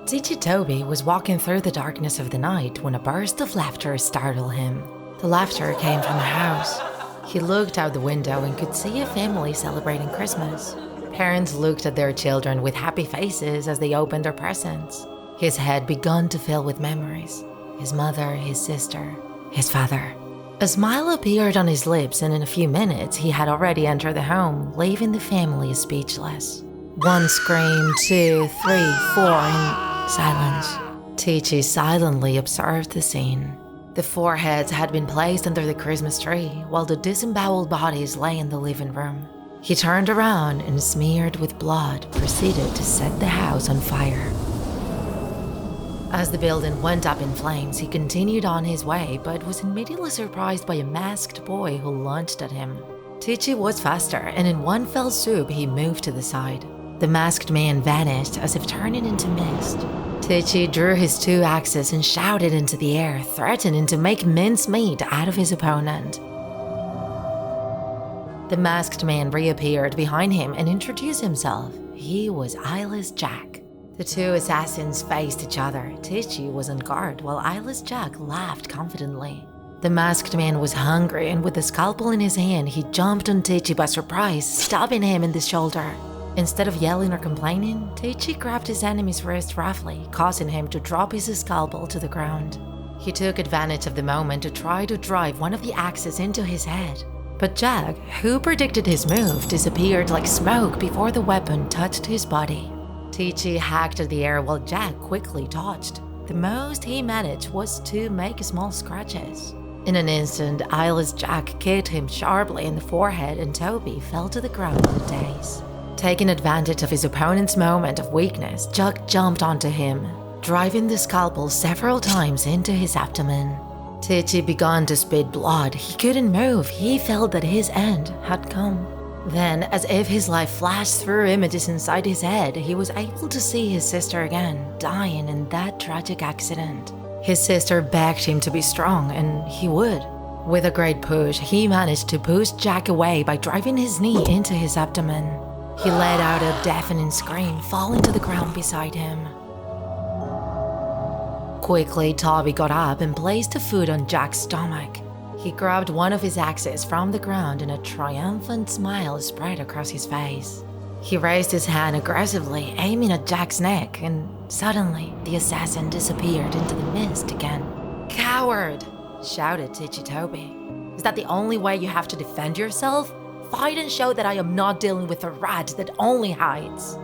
TICCI Toby was walking through the darkness of the night when a burst of laughter startled him. The laughter came from the house. He looked out the window and could see a family celebrating Christmas. Parents looked at their children with happy faces as they opened their presents. His head began to fill with memories. His mother, his sister, his father. A smile appeared on his lips, and in a few minutes he had already entered the home, leaving the family speechless. One scream, 2, 3, 4, and silence. TICCI silently observed the scene. The four heads had been placed under the Christmas tree, while the disemboweled bodies lay in the living room. He turned around and, smeared with blood, proceeded to set the house on fire. As the building went up in flames, he continued on his way, but was immediately surprised by a masked boy who lunged at him. TICCI was faster, and in one fell swoop he moved to the side. The masked man vanished as if turning into mist. TICCI drew his two axes and shouted into the air, threatening to make mincemeat out of his opponent. The masked man reappeared behind him and introduced himself. He was Eyeless Jack. The two assassins faced each other. TICCI was on guard, while Eyeless Jack laughed confidently. The masked man was hungry, and with the scalpel in his hand, he jumped on TICCI by surprise, stabbing him in the shoulder. Instead of yelling or complaining, TICCI grabbed his enemy's wrist roughly, causing him to drop his scalpel to the ground. He took advantage of the moment to try to drive one of the axes into his head. But Jack, who predicted his move, disappeared like smoke before the weapon touched his body. TICCI hacked at the air while Jack quickly dodged. The most he managed was to make small scratches. In an instant, Eyeless Jack kicked him sharply in the forehead, and Toby fell to the ground in a daze. Taking advantage of his opponent's moment of weakness, Jack jumped onto him, driving the scalpel several times into his abdomen. TICCI began to spit blood. He couldn't move. He felt that his end had come. Then, as if his life flashed through images inside his head, he was able to see his sister again, dying in that tragic accident. His sister begged him to be strong, and he would. With a great push, he managed to push Jack away by driving his knee into his abdomen. He let out a deafening scream, falling to the ground beside him. Quickly, Toby got up and placed the food on Jack's stomach. He grabbed one of his axes from the ground, and a triumphant smile spread across his face. He raised his hand aggressively, aiming at Jack's neck, and suddenly the assassin disappeared into the mist again. "Coward!" shouted TICCI Toby. "Is that the only way you have to defend yourself? Fight and show that I am not dealing with a rat that only hides."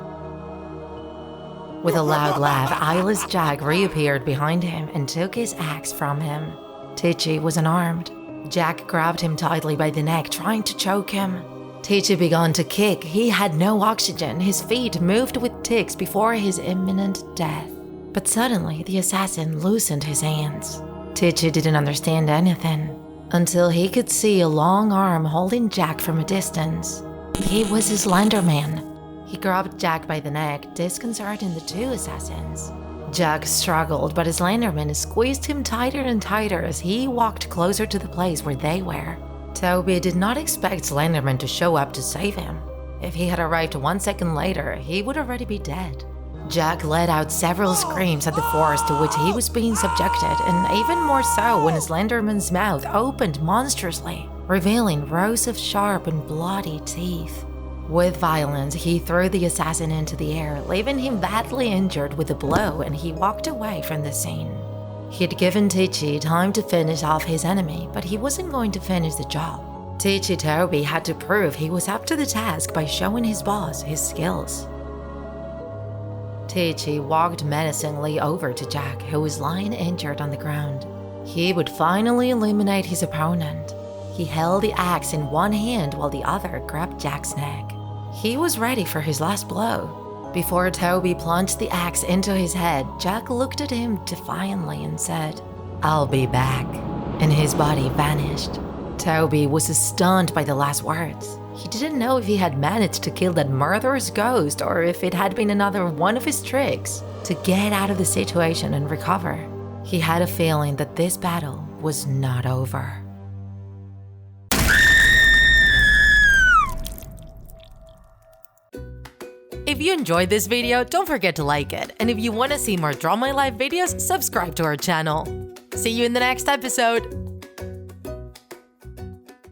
With a loud laugh, Eyeless Jack reappeared behind him and took his axe from him. TICCI was unarmed. Jack grabbed him tightly by the neck, trying to choke him. TICCI began to kick. He had no oxygen. His feet moved with ticks before his imminent death. But suddenly, the assassin loosened his hands. TICCI didn't understand anything until he could see a long arm holding Jack from a distance. He was a Slender Man. He grabbed Jack by the neck, disconcerting the two assassins. Jack struggled, but his Slenderman squeezed him tighter and tighter as he walked closer to the place where they were. Toby did not expect Slenderman to show up to save him. If he had arrived 1 second later, he would already be dead. Jack let out several screams at the force to which he was being subjected, and even more so when Slenderman's mouth opened monstrously, revealing rows of sharp and bloody teeth. With violence, he threw the assassin into the air, leaving him badly injured with a blow, and he walked away from the scene. He'd given TICCI time to finish off his enemy, but he wasn't going to finish the job. TICCI Toby had to prove he was up to the task by showing his boss his skills. TICCI walked menacingly over to Jack, who was lying injured on the ground. He would finally eliminate his opponent. He held the axe in one hand while the other grabbed Jack's neck. He was ready for his last blow. Before Toby plunged the axe into his head, Jack looked at him defiantly and said, "I'll be back," and his body vanished. Toby was stunned by the last words. He didn't know if he had managed to kill that murderous ghost or if it had been another one of his tricks to get out of the situation and recover. He had a feeling that this battle was not over. If you enjoyed this video, don't forget to like it. And if you want to see more Draw My Life videos, subscribe to our channel. See you in the next episode!